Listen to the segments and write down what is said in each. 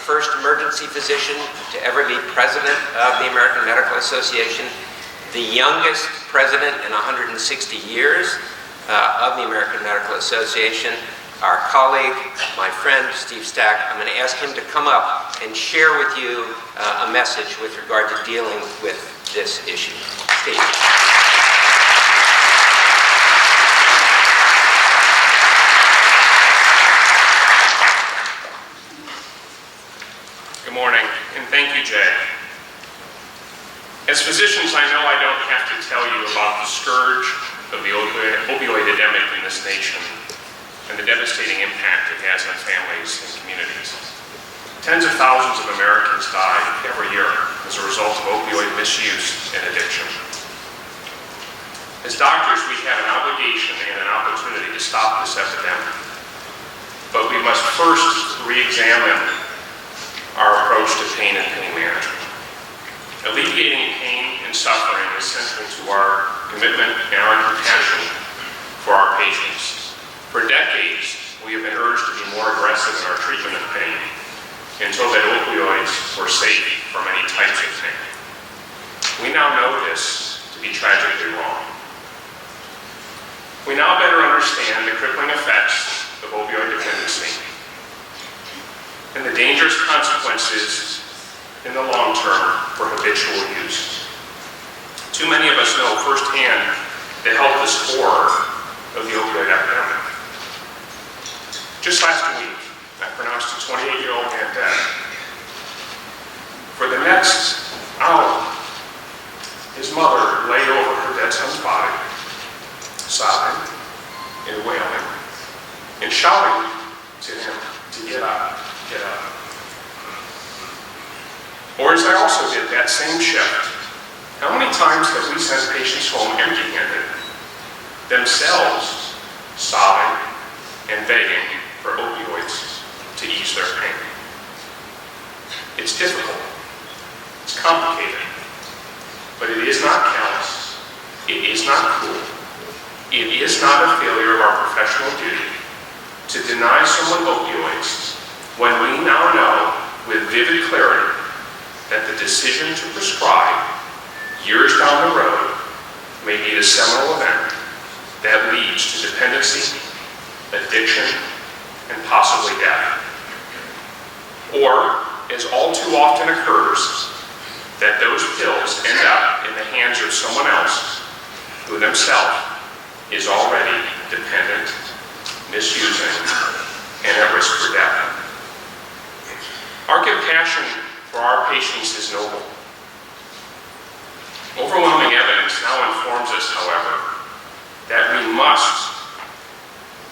first emergency physician to ever be president of the American Medical Association, the youngest president in 160 years of the American Medical Association, our colleague, my friend, Steve Stack. I'm going to ask him to come up and share with you a message with regard to dealing with this issue. Steve. Good morning, and thank you, Jay. As physicians, I know I don't have to tell you about the scourge of the opioid epidemic in this nation and the devastating impact it has on families and communities. Tens of thousands of Americans die every year as a result of opioid misuse and addiction. As doctors, we have an obligation and an opportunity to stop this epidemic, but we must first re-examine our approach to pain and pain management. Alleviating pain and suffering is central to our commitment and our compassion for our patients. For decades, we have been urged to be more aggressive in our treatment of pain until that opioids were safe from any types of pain. We now know this to be tragically wrong. We now better understand the crippling effects of opioid dependency and the dangerous consequences in the long term for habitual use. Too many of us know firsthand the helpless horror of the opioid epidemic. Just last week, I pronounced a 28-year-old man dead. For the next hour, his mother lay over her dead son's body, sobbing and wailing, and shouting to him to get up, get up. Or as I also did that same shift, how many times have we sent patients home empty-handed, themselves sobbing and begging for opioids to ease their pain? It's difficult, it's complicated, but it is not callous, it is not cruel, it is not a failure of our professional duty to deny someone opioids when we now know with vivid clarity that the decision to prescribe years down the road may be the seminal event that leads to dependency, addiction, and possibly death. Or, as all too often occurs, that those pills end up in the hands of someone else who themselves is already dependent, misusing, and at risk for death. Our compassion for our patients is noble. Overwhelming evidence now informs us, however, that we must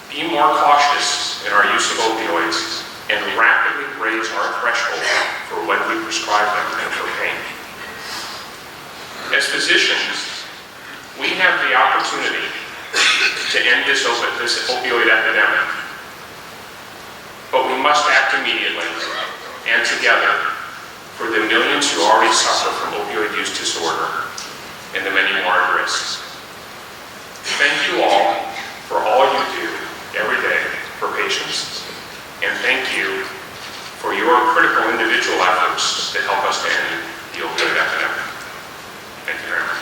be more cautious in our use of opioids and rapidly raise our threshold for when we prescribe them and for pain. As physicians, we have the opportunity to end this opioid epidemic, but we must act immediately and together for the millions who already suffer from opioid use disorder and the many more at risk. Thank you all for all you do every day for patients, and thank you for your critical individual efforts to help us to end the opioid epidemic. Thank you very much.